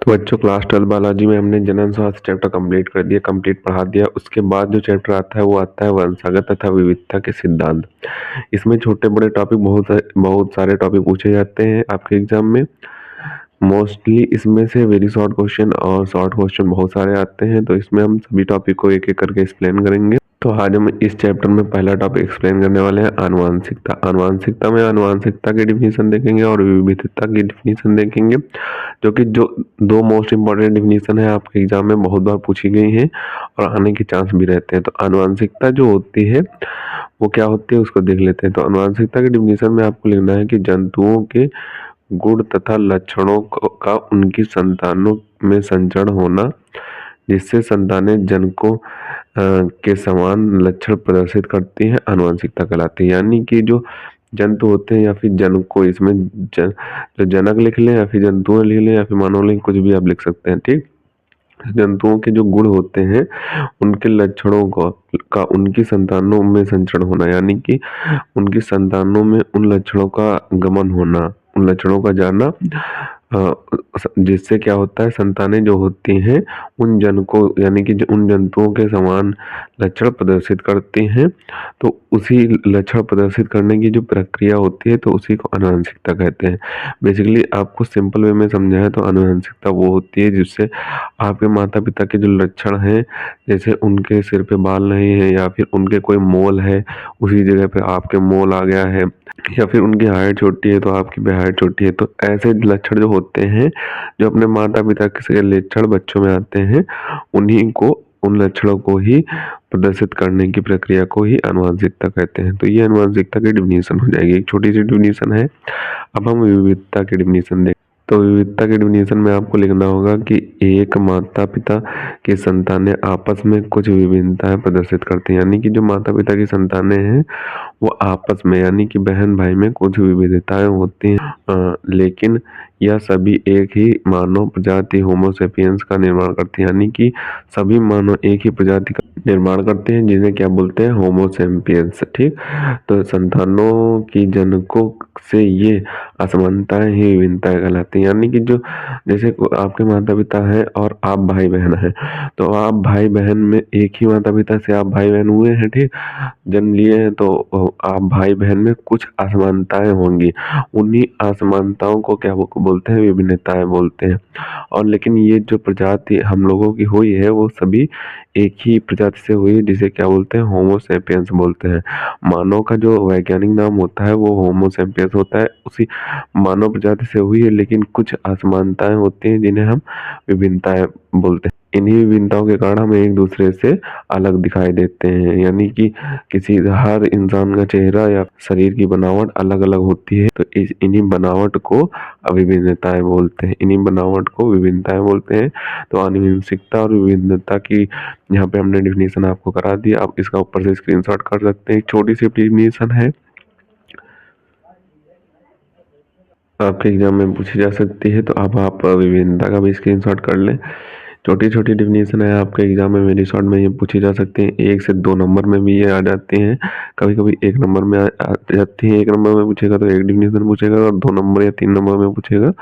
तो बच्चों class 12 biology में हमने जनन स्वास्थ्य चैप्टर कंप्लीट पढ़ा दिया। उसके बाद जो चैप्टर आता है वो आता है वंशागत तथा विविधता के सिद्धांत। इसमें छोटे बड़े टॉपिक बहुत सारे टॉपिक पूछे जाते हैं आपके एग्जाम में। मोस्टली इसमें से वेरी शॉर्ट क्वेश्चन और शॉर्ट क्वेश्चन बहुत सारे आते हैं, तो इसमें हम सभी टॉपिक को एक एक करके एक्सप्लेन करेंगे। तो आज हम इस चैप्टर में पहला टॉपिक एक्सप्लेन करने वाले हैं आनुवंशिकता। आनुवंशिकता में आनुवंशिकता की डिफिनीशन देखेंगे और विविधता की डिफिनीशन देखेंगे, जो कि जो दो मोस्ट इंपॉर्टेंट डिफिनीशन है आपके एग्जाम में बहुत बार पूछी गई हैं और आने के चांस भी रहते हैं। तो आनुवंशिकता जो होती है वो क्या होती है उसको देख लेते हैं। तो आनुवंशिकता के डिफिनीशन में आपको लिखना है कि जंतुओं के गुण तथा लक्षणों का उनकी संतानों में संचरण होना, जिससे संतानें जनकों के समान लक्षण प्रदर्शित करती हैं, आनुवंशिकता कहलाती है। यानी कि जो जंतु होते हैं या फिर जनको, इसमें जो जनक लिख लें या फिर जंतुएं लिख लें या फिर मानव लिख, कुछ भी आप लिख सकते हैं। ठीक, जंतुओं के जो गुण होते हैं उनके लक्षणों का उनकी संतानों में संचरण होना, यानी कि उनकी संतानों में उन लक्षणों का गमन होना, उन लक्षणों का जाना, जिससे क्या होता है संतानें जो होती हैं उन जनकों यानी कि उन जंतुओं के समान लक्षण प्रदर्शित करती हैं। तो उसी लक्षण प्रदर्शित करने की जो प्रक्रिया होती है तो उसी को आनुवंशिकता कहते हैं। बेसिकली आपको सिंपल वे में समझाया तो आनुवंशिकता वो होती है जिससे आपके माता पिता के जो लक्षण हैं, जैसे उनके सिर पे बाल नहीं है या फिर उनके कोई मोल है उसी जगह पे आपके मोल आ गया है, या फिर उनकी हाइट छोटी है तो आपकी भी हाइट छोटी है। तो ऐसे लक्षण जो होते हैं जो अपने माता पिता के लक्षण बच्चों में आते हैं, उन्हीं को उन लक्षणों को ही प्रदर्शित करने की प्रक्रिया को ही आनुवंशिकता कहते हैं। तो ये आनुवंशिकता की डिफिनीशन हो जाएगी। एक छोटी सी डिफिनीशन है। अब हम विविधता की डिफिनीशन देखें। तो विविधता के डिफिनीशन में आपको लिखना होगा कि एक माता पिता की संतानें आपस में कुछ विभिन्नताएं प्रदर्शित करती हैं, यानी कि जो माता पिता की संतानें हैं वो आपस में यानी कि बहन भाई में कुछ विविधताएं होती हैं, लेकिन यह सभी एक ही मानव प्रजाति होमोसेपियंस का निर्माण करती है, यानी कि सभी मानव एक ही प्रजाति का निर्माण करते हैं जिन्हें क्या बोलते हैं, होमोसेपियंस। ठीक, तो संतानों की जनकों से ये असमानताएं ही विभिन्नताएं कहलाती हैं, यानी कि जो जैसे आपके माता पिता हैं और आप भाई बहन हैं, तो आप भाई बहन में एक ही माता पिता से आप भाई बहन हुए हैं, ठीक, जन्म लिए हैं, तो आप भाई बहन में कुछ असमानताएं होंगी। उन्हीं असमानताओं को क्या बोलते हैं, विभिन्नताएं बोलते हैं। और लेकिन ये जो प्रजाति हम लोगों की हुई है वो सभी एक ही प्रजाति से हुई है, जिसे क्या बोलते हैं, होमोसेपियंस बोलते हैं। मानव का जो वैज्ञानिक नाम होता है वो होमोसेपियंस होता है, उसी मानव प्रजाति से हुई है, लेकिन कुछ असमानताएं होती हैं जिन्हें हम विभिन्नताएं बोलते हैं। इन्हीं विभिन्नताओं के कारण हम एक दूसरे से अलग दिखाई देते हैं, यानी कि हर इंसान का चेहरा या शरीर की बनावट अलग अलग होती है। तो इन्हीं बनावट को विभिन्नताएं बोलते हैं, इन्हीं बनावट को विभिन्नताएं बोलते हैं। तो आनुवंशिकता और विभिन्नता की यहाँ पे हमने डिफिनीशन आपको करा दी। आप इसका ऊपर से स्क्रीनशॉट कर सकते हैं। एक छोटी सी डिफिनीशन है, आपके एग्जाम में पूछी जा सकती है, तो अब आप विभिन्नता का भी स्क्रीनशॉट कर लें। छोटी छोटी डिफिनीशन है, आपके एग्जाम में मेरी शॉर्ट में ये पूछी जा सकती है। 1 से 2 नंबर में भी ये आ जाती हैं, कभी कभी 1 नंबर में आ जाती है। 1 नंबर में पूछेगा तो 1 डिफिनीशन पूछेगा, और 2 नंबर या 3 नंबर में पूछेगा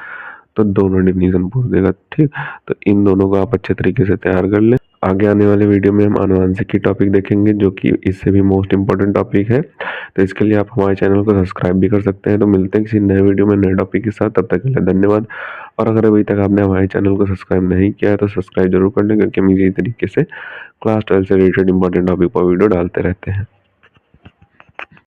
तो दोनों डिफिनीशन पूछ देगा। ठीक, तो इन दोनों को आप अच्छे तरीके से तैयार कर लें। आगे आने वाले वीडियो में हम आनुवंशिक की टॉपिक देखेंगे, जो कि इससे भी मोस्ट इंपॉर्टेंट टॉपिक है। तो इसके लिए आप हमारे चैनल को सब्सक्राइब भी कर सकते हैं। तो मिलते हैं किसी नए वीडियो में नए टॉपिक के साथ, तब तक के लिए धन्यवाद। और अगर अभी तक आपने हमारे चैनल को सब्सक्राइब नहीं किया है तो सब्सक्राइब जरूर कर लें, क्योंकि हम इसी तरीके से क्लास 12 से रिलेटेड इंपॉर्टेंट टॉपिक पर वीडियो डालते रहते हैं।